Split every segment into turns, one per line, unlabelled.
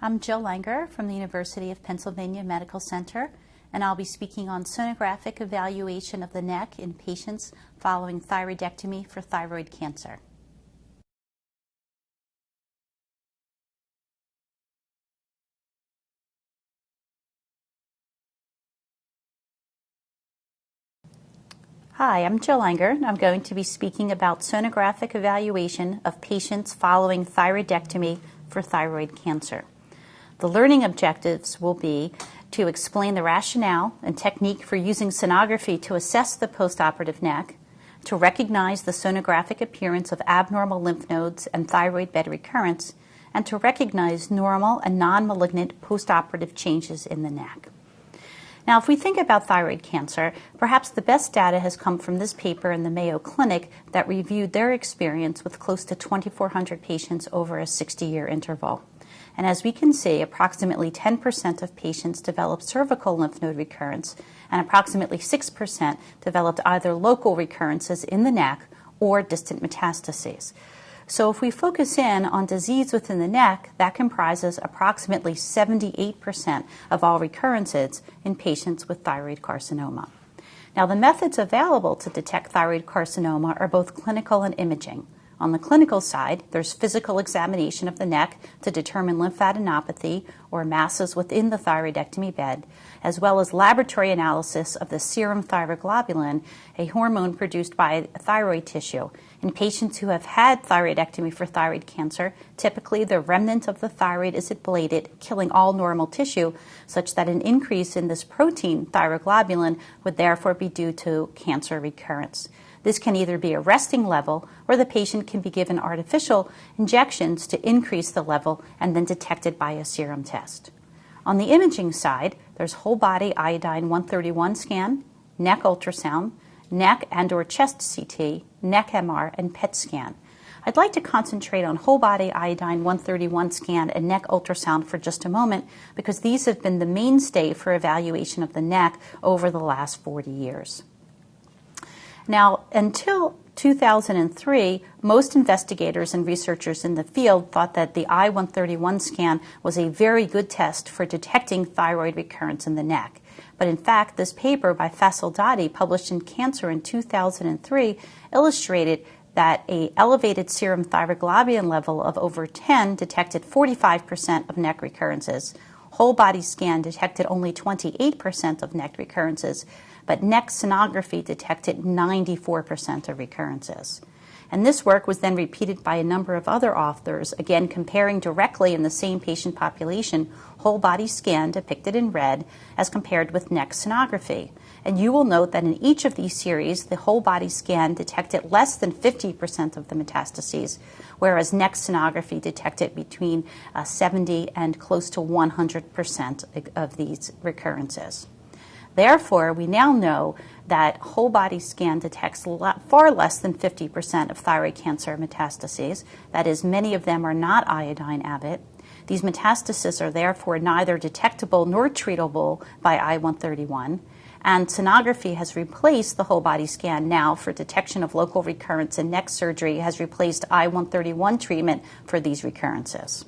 I'm Jill Langer from the University of Pennsylvania Medical Center, and I'll be speaking on sonographic evaluation of the neck in patients following thyroidectomy for thyroid cancer. Hi, I'm Jill Langer, and I'm going to be speaking about sonographic evaluation of patients following thyroidectomy for thyroid cancer. The learning objectives will be to explain the rationale and technique for using sonography to assess the postoperative neck, to recognize the sonographic appearance of abnormal lymph nodes and thyroid bed recurrence, and to recognize normal and non-malignant postoperative changes in the neck. Now, if we think about thyroid cancer, perhaps the best data has come from this paper in the Mayo Clinic that reviewed their experience with close to 2,400 patients over a 60-year interval. And as we can see, approximately 10% of patients developed cervical lymph node recurrence, and approximately 6% developed either local recurrences in the neck or distant metastases. So if we focus in on disease within the neck, that comprises approximately 78% of all recurrences in patients with thyroid carcinoma. Now, the methods available to detect thyroid carcinoma are both clinical and imaging. On the clinical side, there's physical examination of the neck to determine lymphadenopathy or masses within the thyroidectomy bed, as well as laboratory analysis of the serum thyroglobulin, a hormone produced by thyroid tissue. In patients who have had thyroidectomy for thyroid cancer, typically the remnant of the thyroid is ablated, killing all normal tissue, such that an increase in this protein, thyroglobulin, would therefore be due to cancer recurrence. This can either be a resting level, or the patient can be given artificial injections to increase the level and then detected by a serum test. On the imaging side, there's whole body iodine 131 scan, neck ultrasound, neck and/or chest CT, neck MR, and PET scan. I'd like to concentrate on whole body iodine 131 scan and neck ultrasound for just a moment, because these have been the mainstay for evaluation of the neck over the last 40 years. Now, until 2003, most investigators and researchers in the field thought that the I-131 scan was a very good test for detecting thyroid recurrence in the neck. But in fact, this paper by Fasaldati, published in Cancer in 2003, illustrated that an elevated serum thyroglobulin level of over 10 detected 45% of neck recurrences. Whole body scan detected only 28% of neck recurrences, but neck sonography detected 94% of recurrences. And this work was then repeated by a number of other authors, again comparing directly in the same patient population whole body scan depicted in red as compared with neck sonography. And you will note that in each of these series, the whole body scan detected less than 50% of the metastases, whereas neck sonography detected between 70 and close to 100% of these recurrences. Therefore, we now know that whole body scan detects far less than 50% of thyroid cancer metastases. That is, many of them are not iodine avid. These metastases are therefore neither detectable nor treatable by I-131. And sonography has replaced the whole body scan now for detection of local recurrence, and neck surgery has replaced I-131 treatment for these recurrences.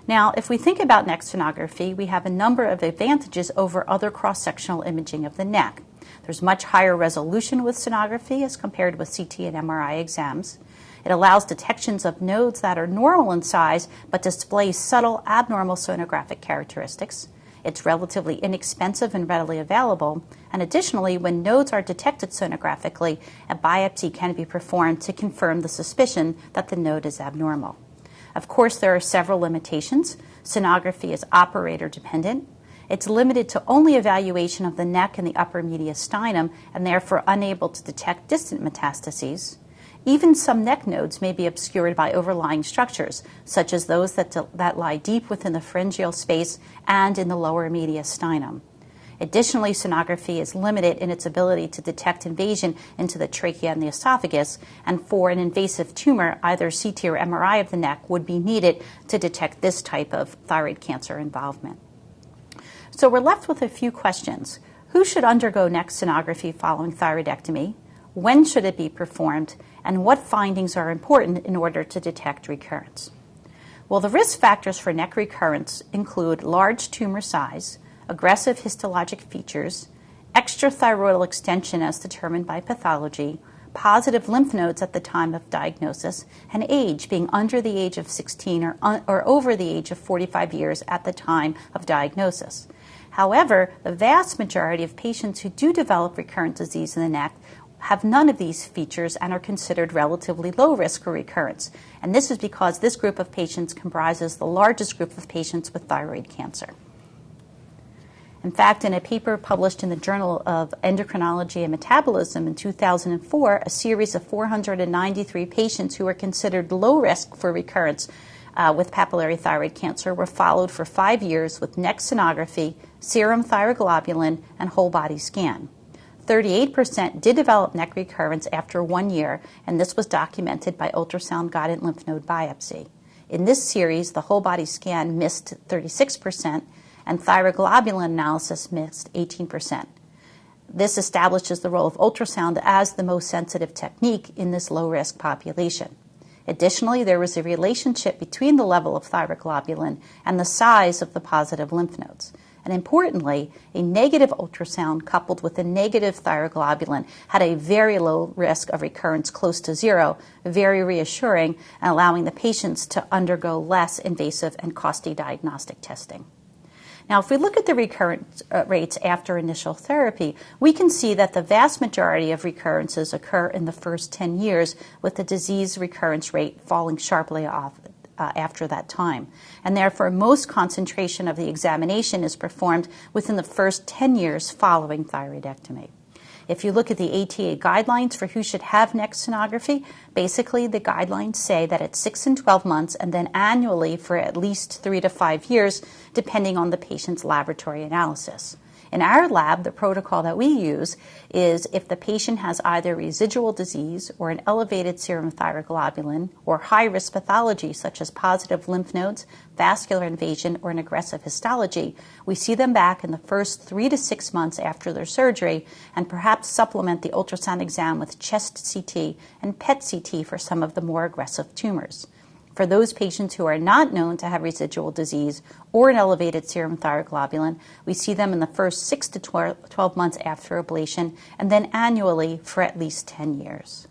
Now, if we think about neck sonography, we have a number of advantages over other cross-sectional imaging of the neck. There's much higher resolution with sonography as compared with CT and MRI exams. It allows detections of nodes that are normal in size but display subtle abnormal sonographic characteristics. It's relatively inexpensive and readily available. And additionally, when nodes are detected sonographically, a biopsy can be performed to confirm the suspicion that the node is abnormal. Of course, there are several limitations. Sonography is operator dependent. It's limited to only evaluation of the neck and the upper mediastinum, and therefore unable to detect distant metastases. Even some neck nodes may be obscured by overlying structures, such as those that lie deep within the pharyngeal space and in the lower mediastinum. Additionally, sonography is limited in its ability to detect invasion into the trachea and the esophagus, and for an invasive tumor, either CT or MRI of the neck would be needed to detect this type of thyroid cancer involvement. So we're left with a few questions. Who should undergo neck sonography following thyroidectomy? When should it be performed? And what findings are important in order to detect recurrence? Well, the risk factors for neck recurrence include large tumor size, aggressive histologic features, extrathyroidal extension as determined by pathology, positive lymph nodes at the time of diagnosis, and age, being under the age of 16 or over the age of 45 years at the time of diagnosis. However, the vast majority of patients who do develop recurrent disease in the neck have none of these features and are considered relatively low risk for recurrence. And this is because this group of patients comprises the largest group of patients with thyroid cancer. In fact, in a paper published in the Journal of Endocrinology and Metabolism in 2004, a series of 493 patients who were considered low risk for recurrence with papillary thyroid cancer were followed for 5 years with neck sonography, serum thyroglobulin, and whole body scan. 38% did develop neck recurrence after 1 year, and this was documented by ultrasound-guided lymph node biopsy. In this series, the whole body scan missed 36%, and thyroglobulin analysis missed 18%. This establishes the role of ultrasound as the most sensitive technique in this low-risk population. Additionally, there was a relationship between the level of thyroglobulin and the size of the positive lymph nodes. And importantly, a negative ultrasound coupled with a negative thyroglobulin had a very low risk of recurrence, close to zero, very reassuring, and allowing the patients to undergo less invasive and costly diagnostic testing. Now, if we look at the recurrence rates after initial therapy, we can see that the vast majority of recurrences occur in the first 10 years, with the disease recurrence rate falling sharply off after that time. And therefore, most concentration of the examination is performed within the first 10 years following thyroidectomy. If you look at the ATA guidelines for who should have neck sonography, basically the guidelines say that at 6 and 12 months and then annually for at least 3 to 5 years, depending on the patient's laboratory analysis. In our lab, the protocol that we use is if the patient has either residual disease or an elevated serum thyroglobulin or high-risk pathology such as positive lymph nodes, vascular invasion, or an aggressive histology, we see them back in the first 3 to 6 months after their surgery and perhaps supplement the ultrasound exam with chest CT and PET CT for some of the more aggressive tumors. For those patients who are not known to have residual disease or an elevated serum thyroglobulin, we see them in the first 6 to 12 months after ablation and then annually for at least 10 years.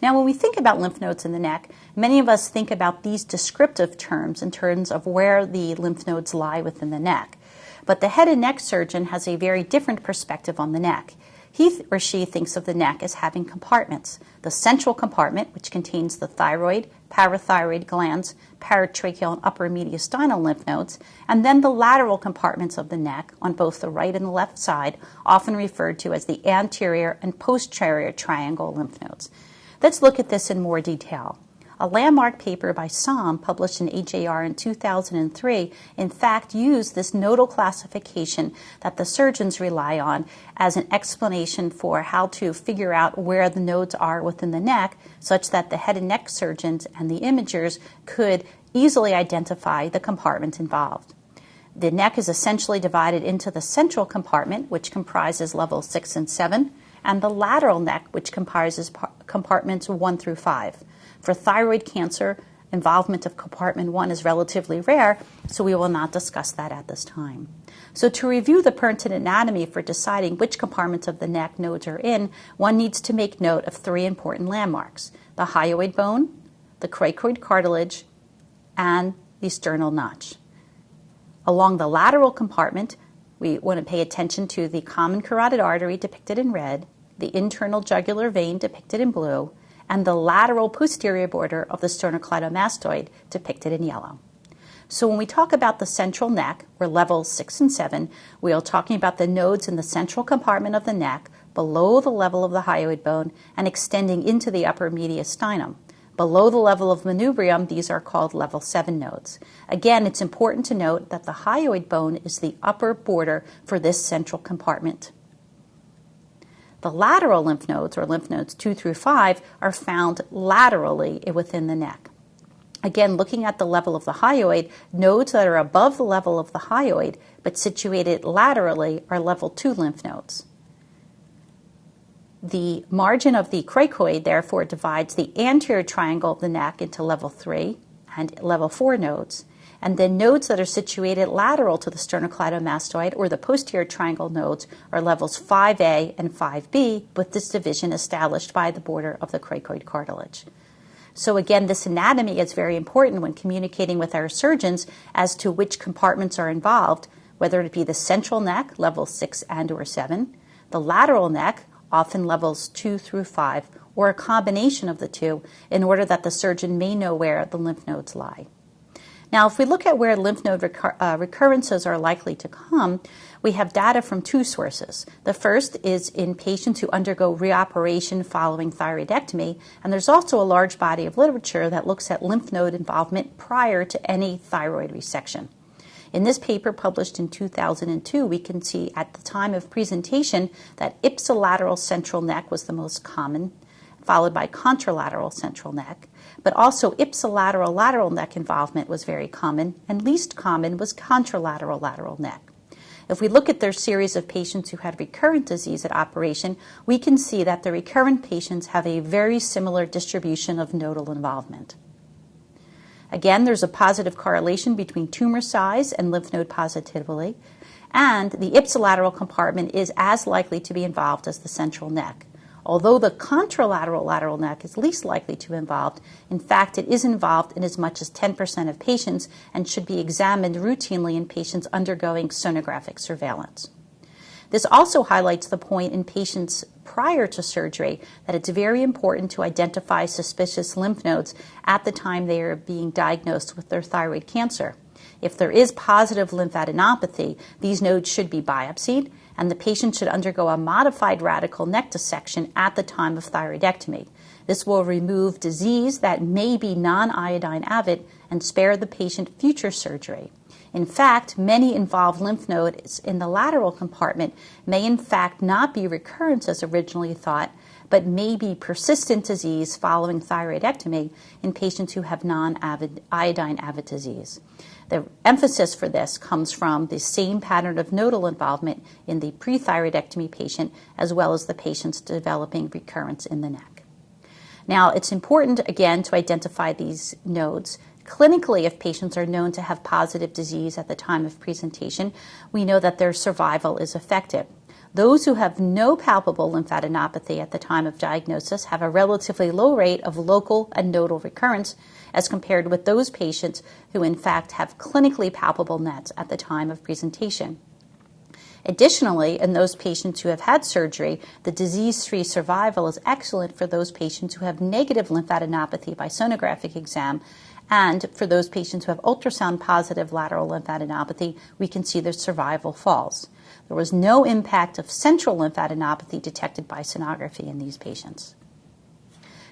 Now, when we think about lymph nodes in the neck, many of us think about these descriptive terms in terms of where the lymph nodes lie within the neck. But the head and neck surgeon has a very different perspective on the neck. He or she thinks of the neck as having compartments. The central compartment, which contains the thyroid, parathyroid glands, paratracheal and upper mediastinal lymph nodes, and then the lateral compartments of the neck on both the right and the left side, often referred to as the anterior and posterior triangle lymph nodes. Let's look at this in more detail. A landmark paper by Som, published in HAR in 2003, in fact used this nodal classification that the surgeons rely on as an explanation for how to figure out where the nodes are within the neck, such that the head and neck surgeons and the imagers could easily identify the compartment involved. The neck is essentially divided into the central compartment, which comprises levels 6 and 7, and the lateral neck, which comprises compartments 1 through 5. For thyroid cancer, involvement of compartment 1 is relatively rare, so we will not discuss that at this time. So to review the pertinent anatomy for deciding which compartments of the neck nodes are in, one needs to make note of 3 important landmarks: the hyoid bone, the cricoid cartilage, and the sternal notch. Along the lateral compartment, we want to pay attention to the common carotid artery depicted in red, the internal jugular vein depicted in blue, and the lateral posterior border of the sternocleidomastoid depicted in yellow. So when we talk about the central neck, or levels 6 and 7, we are talking about the nodes in the central compartment of the neck, below the level of the hyoid bone, and extending into the upper mediastinum. Below the level of manubrium, these are called level 7 nodes. Again, it's important to note that the hyoid bone is the upper border for this central compartment. The lateral lymph nodes, or lymph nodes 2 through 5, are found laterally within the neck. Again, looking at the level of the hyoid, nodes that are above the level of the hyoid but situated laterally are level 2 lymph nodes. The margin of the cricoid, therefore, divides the anterior triangle of the neck into level 3 and level 4 nodes. And then nodes that are situated lateral to the sternocleidomastoid or the posterior triangle nodes are levels 5A and 5B, with this division established by the border of the cricoid cartilage. So again, this anatomy is very important when communicating with our surgeons as to which compartments are involved, whether it be the central neck, levels 6 and or 7, the lateral neck, often levels 2 through 5, or a combination of the two, in order that the surgeon may know where the lymph nodes lie. Now, if we look at where lymph node recurrences are likely to come, we have data from two sources. The first is in patients who undergo reoperation following thyroidectomy, and there's also a large body of literature that looks at lymph node involvement prior to any thyroid resection. In this paper published in 2002, we can see at the time of presentation that ipsilateral central neck was the most common, followed by contralateral central neck. But also ipsilateral lateral neck involvement was very common, and least common was contralateral lateral neck. If we look at their series of patients who had recurrent disease at operation, we can see that the recurrent patients have a very similar distribution of nodal involvement. Again, there's a positive correlation between tumor size and lymph node positivity, and the ipsilateral compartment is as likely to be involved as the central neck. Although the contralateral lateral neck is least likely to be involved, in fact, it is involved in as much as 10% of patients and should be examined routinely in patients undergoing sonographic surveillance. This also highlights the point in patients prior to surgery that it's very important to identify suspicious lymph nodes at the time they are being diagnosed with their thyroid cancer. If there is positive lymphadenopathy, these nodes should be biopsied, and the patient should undergo a modified radical neck dissection at the time of thyroidectomy. This will remove disease that may be non-iodine avid and spare the patient future surgery. In fact, many involved lymph nodes in the lateral compartment may in fact not be recurrence as originally thought, but may be persistent disease following thyroidectomy in patients who have non-iodine avid disease. The emphasis for this comes from the same pattern of nodal involvement in the pre-thyroidectomy patient as well as the patients developing recurrence in the neck. Now, it's important, again, to identify these nodes. Clinically, if patients are known to have positive disease at the time of presentation, we know that their survival is affected. Those who have no palpable lymphadenopathy at the time of diagnosis have a relatively low rate of local and nodal recurrence as compared with those patients who in fact have clinically palpable NETs at the time of presentation. Additionally, in those patients who have had surgery, the disease-free survival is excellent for those patients who have negative lymphadenopathy by sonographic exam, and for those patients who have ultrasound-positive lateral lymphadenopathy, we can see their survival falls. There was no impact of central lymphadenopathy detected by sonography in these patients.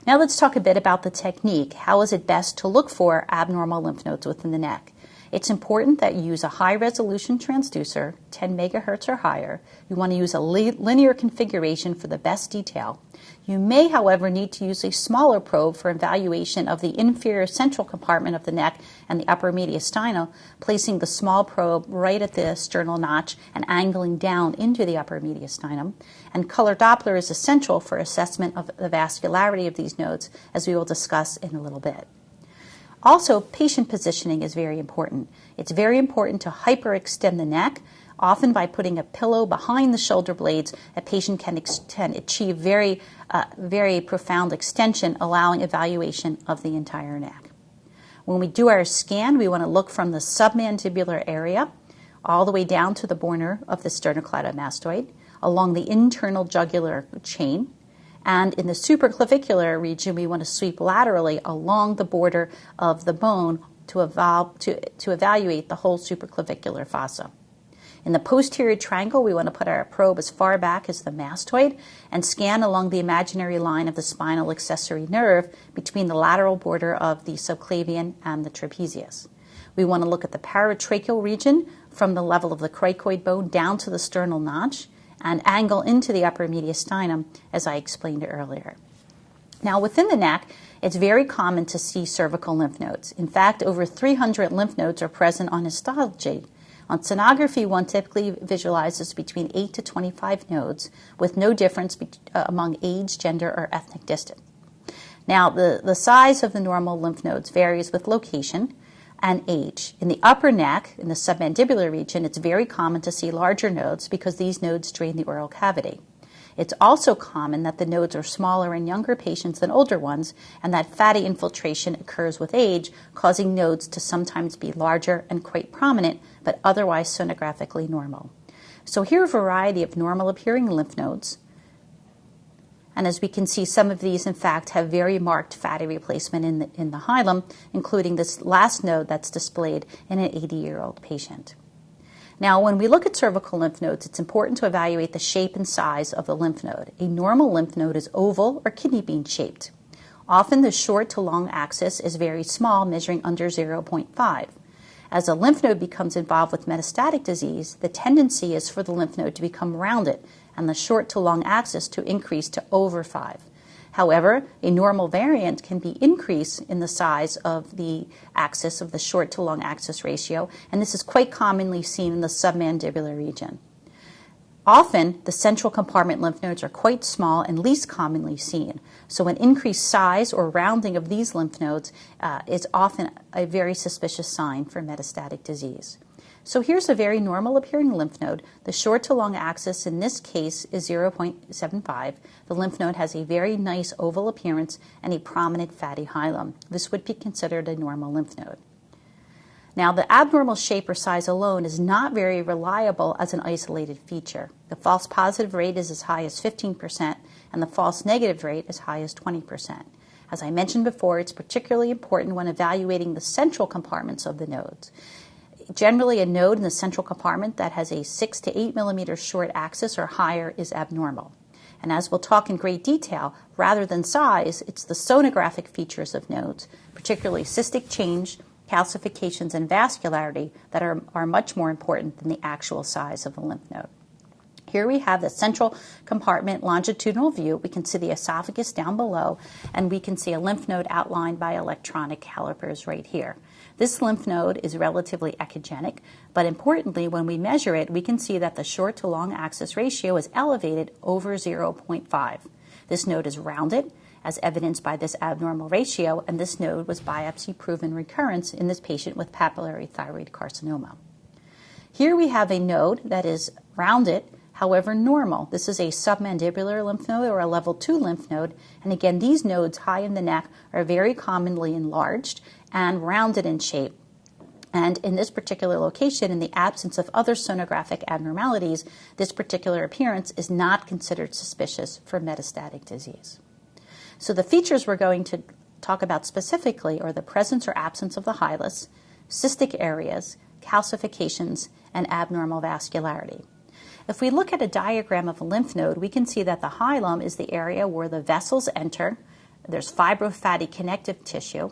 Now let's talk a bit about the technique. How is it best to look for abnormal lymph nodes within the neck? It's important that you use a high-resolution transducer, 10 megahertz or higher. You want to use a linear configuration for the best detail. You may, however, need to use a smaller probe for evaluation of the inferior central compartment of the neck and the upper mediastinal, placing the small probe right at the sternal notch and angling down into the upper mediastinum. And color Doppler is essential for assessment of the vascularity of these nodes, as we will discuss in a little bit. Also, patient positioning is very important. It's very important to hyperextend the neck. Often by putting a pillow behind the shoulder blades, a patient can achieve very profound extension, allowing evaluation of the entire neck. When we do our scan, we want to look from the submandibular area all the way down to the border of the sternocleidomastoid, along the internal jugular chain. And in the supraclavicular region, we want to sweep laterally along the border of the bone to evaluate the whole supraclavicular fossa. In the posterior triangle, we want to put our probe as far back as the mastoid and scan along the imaginary line of the spinal accessory nerve between the lateral border of the subclavian and the trapezius. We want to look at the paratracheal region from the level of the cricoid bone down to the sternal notch and angle into the upper mediastinum, as I explained earlier. Now, within the neck, it's very common to see cervical lymph nodes. In fact, over 300 lymph nodes are present on histology. On sonography, one typically visualizes between 8 to 25 nodes, with no difference among age, gender, or ethnic distance. Now, the size of the normal lymph nodes varies with location and age. In the upper neck, in the submandibular region, it's very common to see larger nodes because these nodes drain the oral cavity. It's also common that the nodes are smaller in younger patients than older ones, and that fatty infiltration occurs with age, causing nodes to sometimes be larger and quite prominent, but otherwise sonographically normal. So here are a variety of normal appearing lymph nodes. And as we can see, some of these, in fact, have very marked fatty replacement in the hilum, including this last node that's displayed in an 80-year-old patient. Now, when we look at cervical lymph nodes, it's important to evaluate the shape and size of the lymph node. A normal lymph node is oval or kidney bean shaped. Often the short to long axis is very small, measuring under 0.5. As a lymph node becomes involved with metastatic disease, the tendency is for the lymph node to become rounded and the short to long axis to increase to over 5. However, a normal variant can be increased in the size of the axis of the short to long axis ratio, and this is quite commonly seen in the submandibular region. Often, the central compartment lymph nodes are quite small and least commonly seen. So an increased size or rounding of these lymph nodes is often a very suspicious sign for metastatic disease. So here's a very normal appearing lymph node. The short to long axis in this case is 0.75. The lymph node has a very nice oval appearance and a prominent fatty hilum. This would be considered a normal lymph node. Now, the abnormal shape or size alone is not very reliable as an isolated feature. The false positive rate is as high as 15%, and the false negative rate as high as 20%. As I mentioned before, it's particularly important when evaluating the central compartments of the nodes. Generally, a node in the central compartment that has a 6 to 8 millimeter short axis or higher is abnormal. And as we'll talk in great detail, rather than size, it's the sonographic features of nodes, particularly cystic change, calcifications, and vascularity that are much more important than the actual size of the lymph node. Here we have the central compartment longitudinal view. We can see the esophagus down below, and we can see a lymph node outlined by electronic calipers right here. This lymph node is relatively echogenic, but importantly, when we measure it, we can see that the short to long axis ratio is elevated over 0.5. This node is rounded, as evidenced by this abnormal ratio, and this node was biopsy-proven recurrence in this patient with papillary thyroid carcinoma. Here we have a node that is rounded, however normal. This is a submandibular lymph node or a level 2 lymph node, and again, these nodes high in the neck are very commonly enlarged and rounded in shape. And in this particular location, in the absence of other sonographic abnormalities, this particular appearance is not considered suspicious for metastatic disease. So the features we're going to talk about specifically are the presence or absence of the hilus, cystic areas, calcifications, and abnormal vascularity. If we look at a diagram of a lymph node, we can see that the hilum is the area where the vessels enter, there's fibrofatty connective tissue,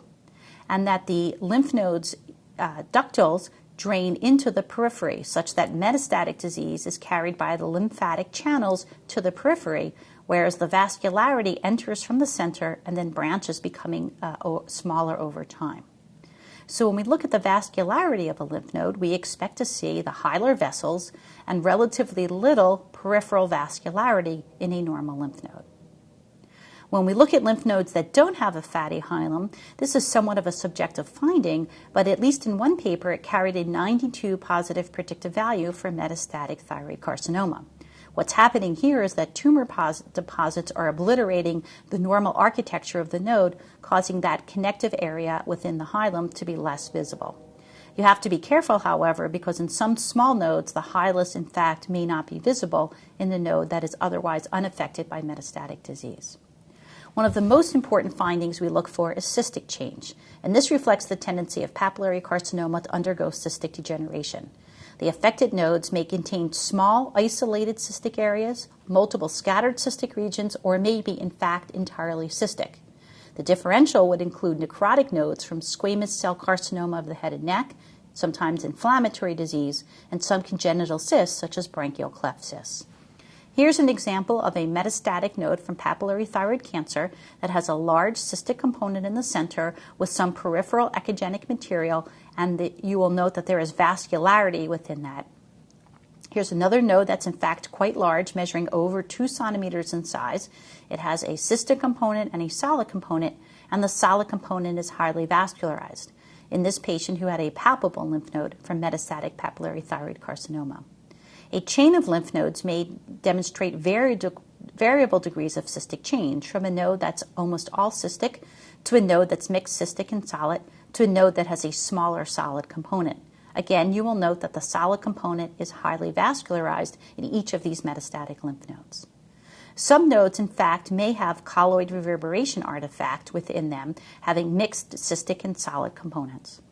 and that the lymph nodes ductules drain into the periphery, such that metastatic disease is carried by the lymphatic channels to the periphery, whereas the vascularity enters from the center and then branches, becoming smaller over time. So when we look at the vascularity of a lymph node, we expect to see the hilar vessels and relatively little peripheral vascularity in a normal lymph node. When we look at lymph nodes that don't have a fatty hilum, this is somewhat of a subjective finding, but at least in one paper it carried a 92 positive predictive value for metastatic thyroid carcinoma. What's happening here is that tumor deposits are obliterating the normal architecture of the node, causing that connective area within the hilum to be less visible. You have to be careful, however, because in some small nodes, the hilus, in fact, may not be visible in the node that is otherwise unaffected by metastatic disease. One of the most important findings we look for is cystic change, and this reflects the tendency of papillary carcinoma to undergo cystic degeneration. The affected nodes may contain small, isolated cystic areas, multiple scattered cystic regions, or may be, in fact, entirely cystic. The differential would include necrotic nodes from squamous cell carcinoma of the head and neck, sometimes inflammatory disease, and some congenital cysts, such as branchial cleft cysts. Here's an example of a metastatic node from papillary thyroid cancer that has a large cystic component in the center with some peripheral echogenic material, and you will note that there is vascularity within that. Here's another node that's in fact quite large, measuring over 2 centimeters in size. It has a cystic component and a solid component, and the solid component is highly vascularized. In this patient who had a palpable lymph node from metastatic papillary thyroid carcinoma. A chain of lymph nodes may demonstrate variable degrees of cystic change, from a node that's almost all cystic to a node that's mixed cystic and solid to a node that has a smaller solid component. Again, you will note that the solid component is highly vascularized in each of these metastatic lymph nodes. Some nodes, in fact, may have colloid reverberation artifact within them, having mixed cystic and solid components.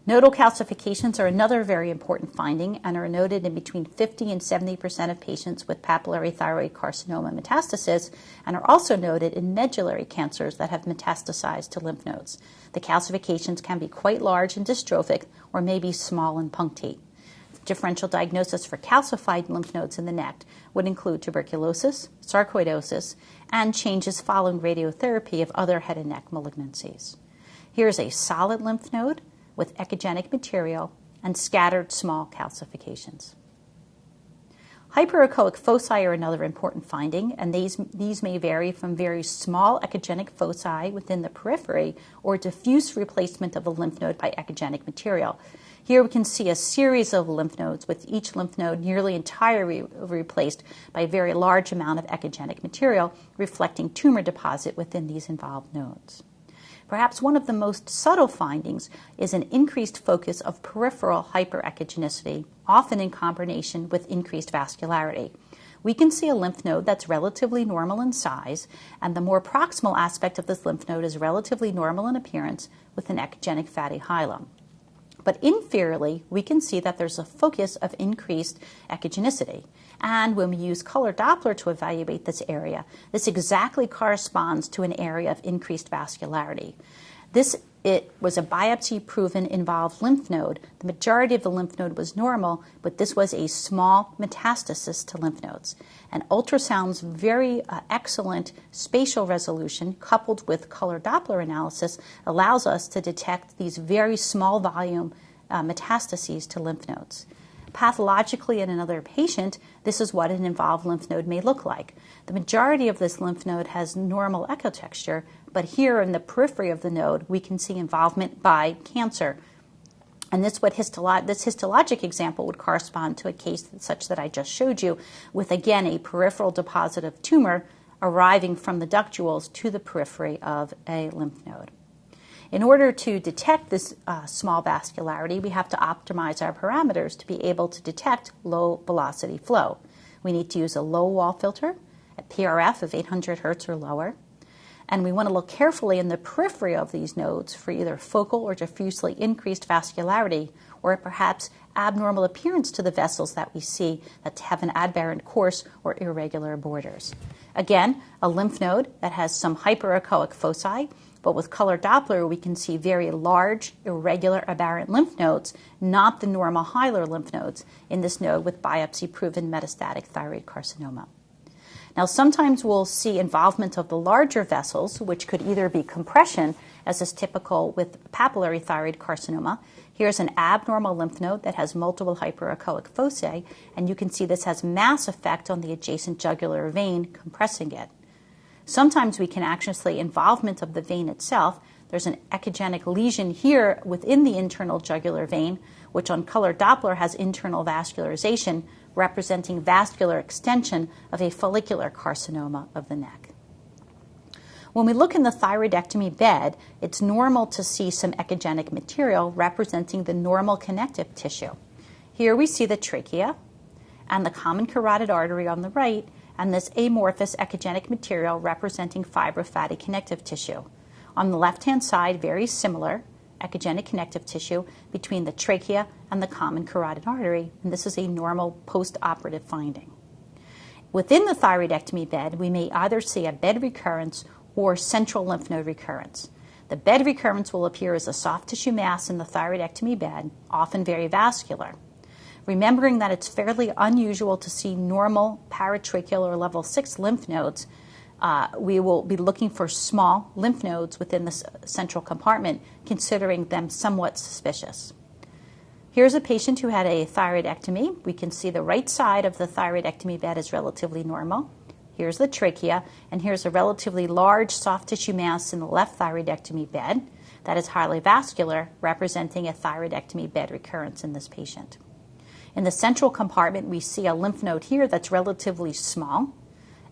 Nodal calcifications are another very important finding and are noted in between 50 and 70% of patients with papillary thyroid carcinoma metastases, and are also noted in medullary cancers that have metastasized to lymph nodes. The calcifications can be quite large and dystrophic or may be small and punctate. Differential diagnosis for calcified lymph nodes in the neck would include tuberculosis, sarcoidosis, and changes following radiotherapy of other head and neck malignancies. Here is a solid lymph node with echogenic material and scattered small calcifications. Hyperechoic foci are another important finding, and these may vary from very small echogenic foci within the periphery or diffuse replacement of a lymph node by echogenic material. Here we can see a series of lymph nodes, with each lymph node nearly entirely replaced by a very large amount of echogenic material, reflecting tumor deposit within these involved nodes. Perhaps one of the most subtle findings is an increased focus of peripheral hyperechogenicity, often in combination with increased vascularity. We can see a lymph node that's relatively normal in size, and the more proximal aspect of this lymph node is relatively normal in appearance with an echogenic fatty hilum. But inferiorly, we can see that there's a focus of increased echogenicity. And when we use color Doppler to evaluate this area, this exactly corresponds to an area of increased vascularity. It was a biopsy-proven involved lymph node. The majority of the lymph node was normal, but this was a small metastasis to lymph nodes. And ultrasound's very excellent spatial resolution, coupled with color Doppler analysis, allows us to detect these very small volume metastases to lymph nodes. Pathologically, in another patient, this is what an involved lymph node may look like. The majority of this lymph node has normal echotexture, but here in the periphery of the node, we can see involvement by cancer. And this histologic example would correspond to a case such that I just showed you, with, again, a peripheral deposit of tumor arriving from the ductules to the periphery of a lymph node. In order to detect this small vascularity, we have to optimize our parameters to be able to detect low velocity flow. We need to use a low wall filter at PRF of 800 Hertz or lower. And we want to look carefully in the periphery of these nodes for either focal or diffusely increased vascularity, or perhaps abnormal appearance to the vessels that we see that have an aberrant course or irregular borders. Again, a lymph node that has some hyperechoic foci, but with color Doppler, we can see very large, irregular, aberrant lymph nodes, not the normal hilar lymph nodes in this node with biopsy-proven metastatic thyroid carcinoma. Now, sometimes we'll see involvement of the larger vessels, which could either be compression, as is typical with papillary thyroid carcinoma. Here's an abnormal lymph node that has multiple hyperechoic foci, and you can see this has mass effect on the adjacent jugular vein, compressing it. Sometimes we can actually see involvement of the vein itself. There's an echogenic lesion here within the internal jugular vein, which on color Doppler has internal vascularization, representing vascular extension of a follicular carcinoma of the neck. When we look in the thyroidectomy bed, it's normal to see some echogenic material representing the normal connective tissue. Here we see the trachea and the common carotid artery on the right, and this amorphous echogenic material representing fibrofatty connective tissue. On the left-hand side, very similar echogenic connective tissue between the trachea and the common carotid artery, and this is a normal post-operative finding. Within the thyroidectomy bed, we may either see a bed recurrence or central lymph node recurrence. The bed recurrence will appear as a soft tissue mass in the thyroidectomy bed, often very vascular. Remembering that it's fairly unusual to see normal paratracheal or level 6 lymph nodes, we will be looking for small lymph nodes within the central compartment, considering them somewhat suspicious. Here's a patient who had a thyroidectomy. We can see the right side of the thyroidectomy bed is relatively normal. Here's the trachea, and here's a relatively large soft tissue mass in the left thyroidectomy bed that is highly vascular, representing a thyroidectomy bed recurrence in this patient. In the central compartment, we see a lymph node here that's relatively small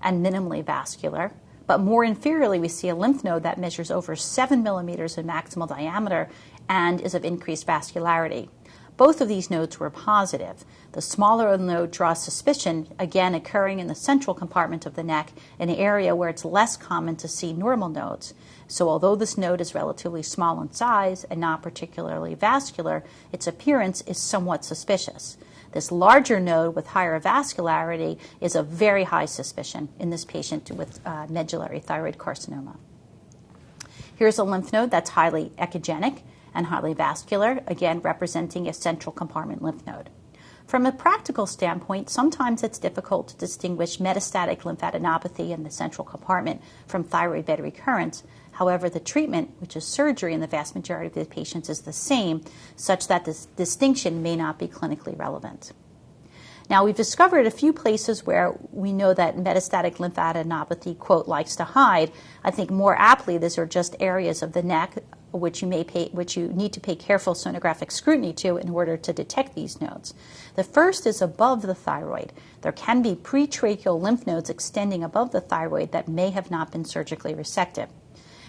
and minimally vascular, but more inferiorly, we see a lymph node that measures over 7 millimeters in maximal diameter and is of increased vascularity. Both of these nodes were positive. The smaller node draws suspicion, again occurring in the central compartment of the neck, an area where it's less common to see normal nodes. So although this node is relatively small in size and not particularly vascular, its appearance is somewhat suspicious. This larger node with higher vascularity is of very high suspicion in this patient with medullary thyroid carcinoma. Here's a lymph node that's highly echogenic and highly vascular, again representing a central compartment lymph node. From a practical standpoint, sometimes it's difficult to distinguish metastatic lymphadenopathy in the central compartment from thyroid bed recurrence. However, the treatment, which is surgery in the vast majority of the patients, is the same, such that this distinction may not be clinically relevant. Now, we've discovered a few places where we know that metastatic lymphadenopathy, quote, likes to hide. I think more aptly, these are just areas of the neck which you need to pay careful sonographic scrutiny to in order to detect these nodes. The first is above the thyroid. There can be pretracheal lymph nodes extending above the thyroid that may have not been surgically resected.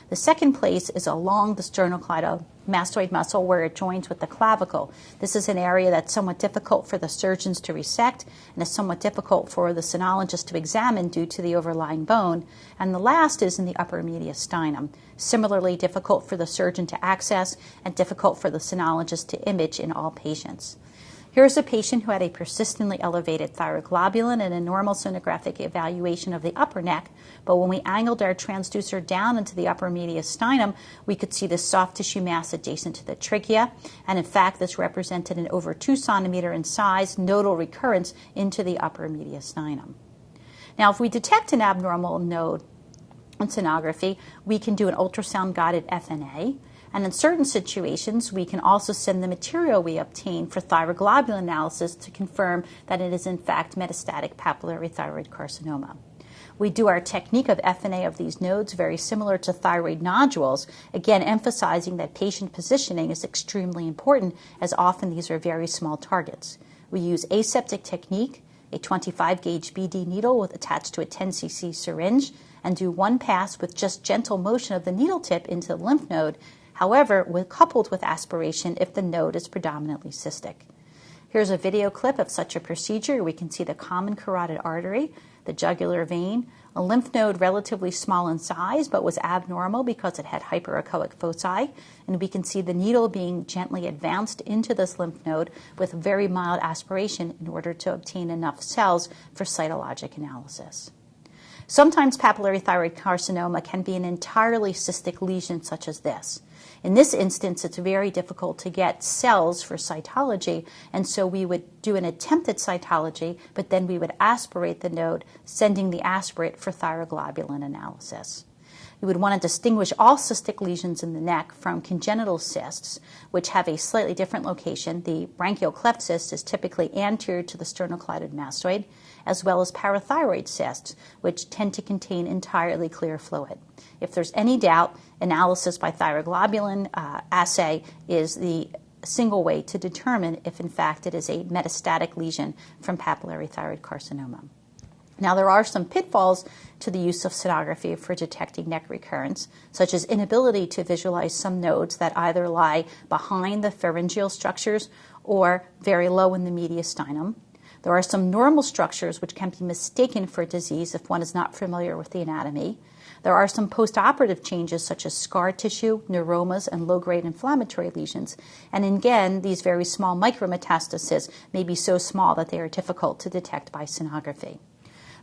The second place is along the sternocleidomastoid muscle where it joins with the clavicle. This is an area that's somewhat difficult for the surgeons to resect and is somewhat difficult for the sonologist to examine due to the overlying bone. And the last is in the upper mediastinum. Similarly difficult for the surgeon to access and difficult for the sonologist to image in all patients. Here's a patient who had a persistently elevated thyroglobulin and a normal sonographic evaluation of the upper neck, but when we angled our transducer down into the upper mediastinum, we could see this soft tissue mass adjacent to the trachea, and in fact this represented an over 2 centimeter in size nodal recurrence into the upper mediastinum. Now, if we detect an abnormal node on sonography, we can do an ultrasound-guided FNA. And in certain situations, we can also send the material we obtain for thyroglobulin analysis to confirm that it is in fact metastatic papillary thyroid carcinoma. We do our technique of FNA of these nodes very similar to thyroid nodules, again emphasizing that patient positioning is extremely important, as often these are very small targets. We use aseptic technique, a 25 gauge BD needle attached to a 10 cc syringe, and do one pass with just gentle motion of the needle tip into the lymph node, however, coupled with aspiration if the node is predominantly cystic. Here's a video clip of such a procedure. We can see the common carotid artery, the jugular vein, a lymph node relatively small in size but was abnormal because it had hyperechoic foci, and we can see the needle being gently advanced into this lymph node with very mild aspiration in order to obtain enough cells for cytologic analysis. Sometimes papillary thyroid carcinoma can be an entirely cystic lesion such as this. In this instance, it's very difficult to get cells for cytology, and so we would do an attempt at cytology, but then we would aspirate the node, sending the aspirate for thyroglobulin analysis. You would want to distinguish all cystic lesions in the neck from congenital cysts, which have a slightly different location. The branchial cleft cyst is typically anterior to the sternocleidomastoid, as well as parathyroid cysts, which tend to contain entirely clear fluid. If there's any doubt, analysis by thyroglobulin assay is the single way to determine if in fact it is a metastatic lesion from papillary thyroid carcinoma. Now, there are some pitfalls to the use of sonography for detecting neck recurrence, such as inability to visualize some nodes that either lie behind the pharyngeal structures or very low in the mediastinum. There are some normal structures which can be mistaken for disease if one is not familiar with the anatomy. There are some post-operative changes such as scar tissue, neuromas, and low-grade inflammatory lesions. And again, these very small micrometastases may be so small that they are difficult to detect by sonography.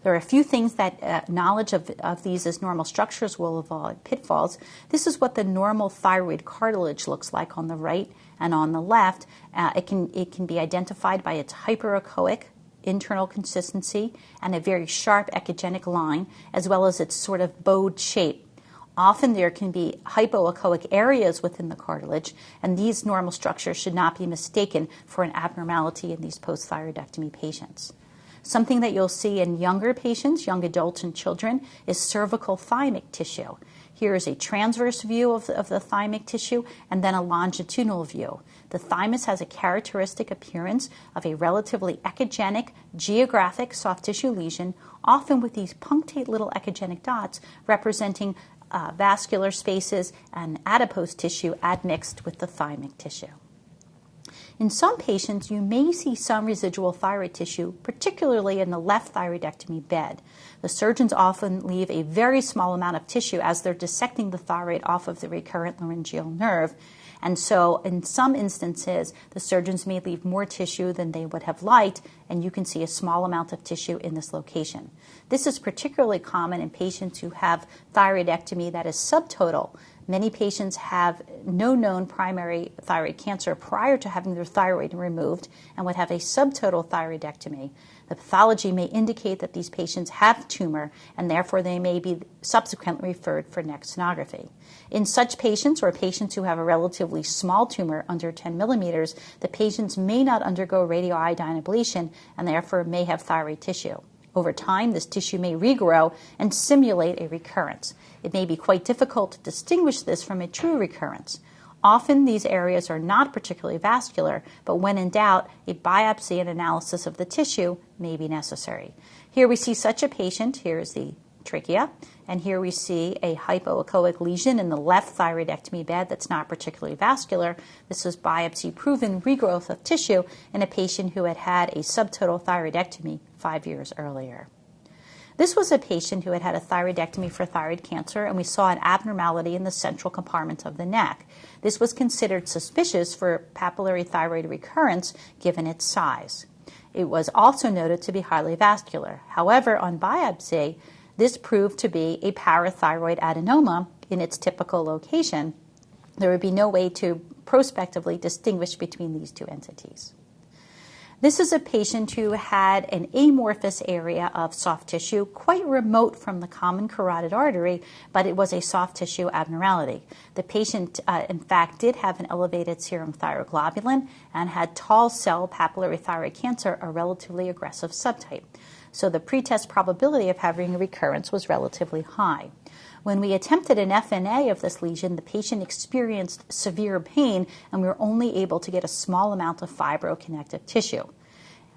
There are a few things that knowledge of these as normal structures will avoid pitfalls. This is what the normal thyroid cartilage looks like on the right and on the left. It can be identified by its hyperechoic internal consistency and a very sharp echogenic line, as well as its sort of bowed shape. Often there can be hypoechoic areas within the cartilage, and these normal structures should not be mistaken for an abnormality in these post-thyroidectomy patients. Something that you'll see in younger patients, young adults and children, is cervical thymic tissue. Here is a transverse view of the thymic tissue and then a longitudinal view. The thymus has a characteristic appearance of a relatively echogenic, geographic soft tissue lesion, often with these punctate little echogenic dots representing vascular spaces and adipose tissue admixed with the thymic tissue. In some patients, you may see some residual thyroid tissue, particularly in the left thyroidectomy bed. The surgeons often leave a very small amount of tissue as they're dissecting the thyroid off of the recurrent laryngeal nerve. And so in some instances, the surgeons may leave more tissue than they would have liked, and you can see a small amount of tissue in this location. This is particularly common in patients who have thyroidectomy that is subtotal. Many patients have no known primary thyroid cancer prior to having their thyroid removed and would have a subtotal thyroidectomy. The pathology may indicate that these patients have tumor, and therefore they may be subsequently referred for next sonography. In such patients or patients who have a relatively small tumor under 10 millimeters, the patients may not undergo radioiodine ablation and therefore may have thyroid tissue. Over time, this tissue may regrow and simulate a recurrence. It may be quite difficult to distinguish this from a true recurrence. Often these areas are not particularly vascular, but when in doubt, a biopsy and analysis of the tissue may be necessary. Here we see such a patient. Here is the trachea, and here we see a hypoechoic lesion in the left thyroidectomy bed that's not particularly vascular. This was biopsy-proven regrowth of tissue in a patient who had had a subtotal thyroidectomy 5 years earlier. This was a patient who had had a thyroidectomy for thyroid cancer, and we saw an abnormality in the central compartment of the neck. This was considered suspicious for papillary thyroid recurrence given its size. It was also noted to be highly vascular. However, on biopsy, this proved to be a parathyroid adenoma in its typical location. There would be no way to prospectively distinguish between these two entities. This is a patient who had an amorphous area of soft tissue, quite remote from the common carotid artery, but it was a soft tissue abnormality. The patient, in fact, did have an elevated serum thyroglobulin and had tall cell papillary thyroid cancer, a relatively aggressive subtype. So the pretest probability of having a recurrence was relatively high. When we attempted an FNA of this lesion, the patient experienced severe pain, and we were only able to get a small amount of fibroconnective tissue.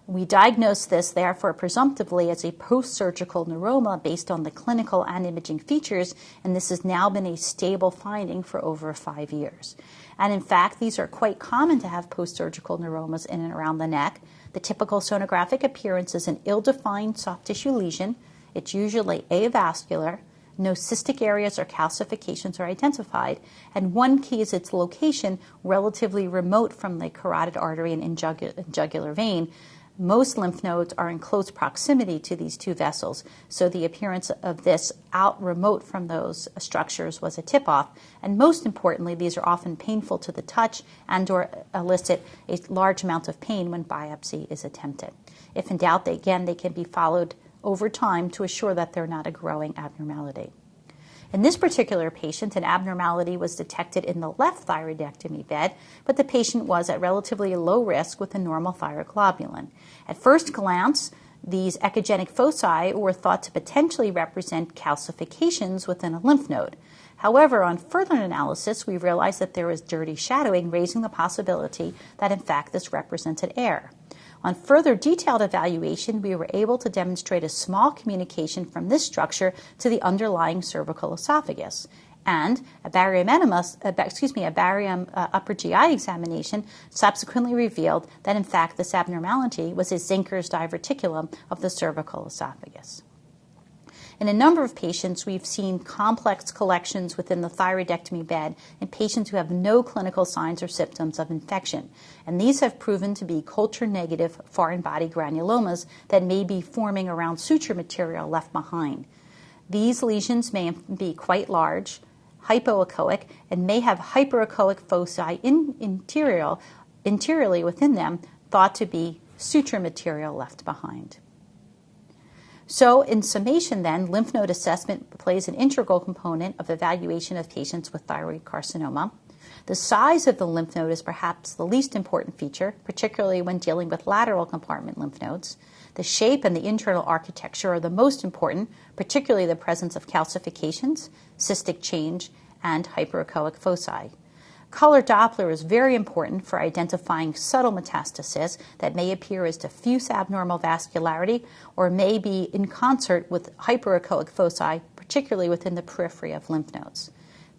We diagnosed this, therefore, presumptively as a post-surgical neuroma based on the clinical and imaging features, and this has now been a stable finding for over 5 years. And in fact, these are quite common to have post-surgical neuromas in and around the neck. The typical sonographic appearance is an ill-defined soft tissue lesion. It's usually avascular. No cystic areas or calcifications are identified, and one key is its location relatively remote from the carotid artery and jugular vein. Most lymph nodes are in close proximity to these two vessels, so the appearance of this out remote from those structures was a tip-off, and most importantly, these are often painful to the touch and or elicit a large amount of pain when biopsy is attempted. If in doubt, they can be followed over time to assure that they're not a growing abnormality. In this particular patient, an abnormality was detected in the left thyroidectomy bed, but the patient was at relatively low risk with a normal thyroglobulin. At first glance, these echogenic foci were thought to potentially represent calcifications within a lymph node. However, on further analysis, we realized that there was dirty shadowing, raising the possibility that in fact this represented air. On further detailed evaluation, we were able to demonstrate a small communication from this structure to the underlying cervical esophagus. And a barium upper GI examination subsequently revealed that in fact this abnormality was a Zenker's diverticulum of the cervical esophagus. In a number of patients, we've seen complex collections within the thyroidectomy bed in patients who have no clinical signs or symptoms of infection. And these have proven to be culture-negative foreign body granulomas that may be forming around suture material left behind. These lesions may be quite large, hypoechoic, and may have hyperechoic foci interiorly within them, thought to be suture material left behind. So in summation then, lymph node assessment plays an integral component of evaluation of patients with thyroid carcinoma. The size of the lymph node is perhaps the least important feature, particularly when dealing with lateral compartment lymph nodes. The shape and the internal architecture are the most important, particularly the presence of calcifications, cystic change, and hyperechoic foci. Color Doppler is very important for identifying subtle metastases that may appear as diffuse abnormal vascularity or may be in concert with hyperechoic foci, particularly within the periphery of lymph nodes.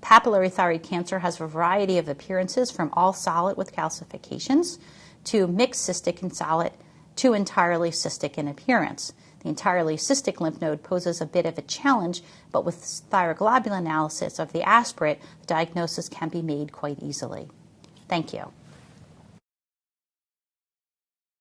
Papillary thyroid cancer has a variety of appearances from all solid with calcifications to mixed cystic and solid to entirely cystic in appearance. The entirely cystic lymph node poses a bit of a challenge, but with thyroglobulin analysis of the aspirate, the diagnosis can be made quite easily. Thank you.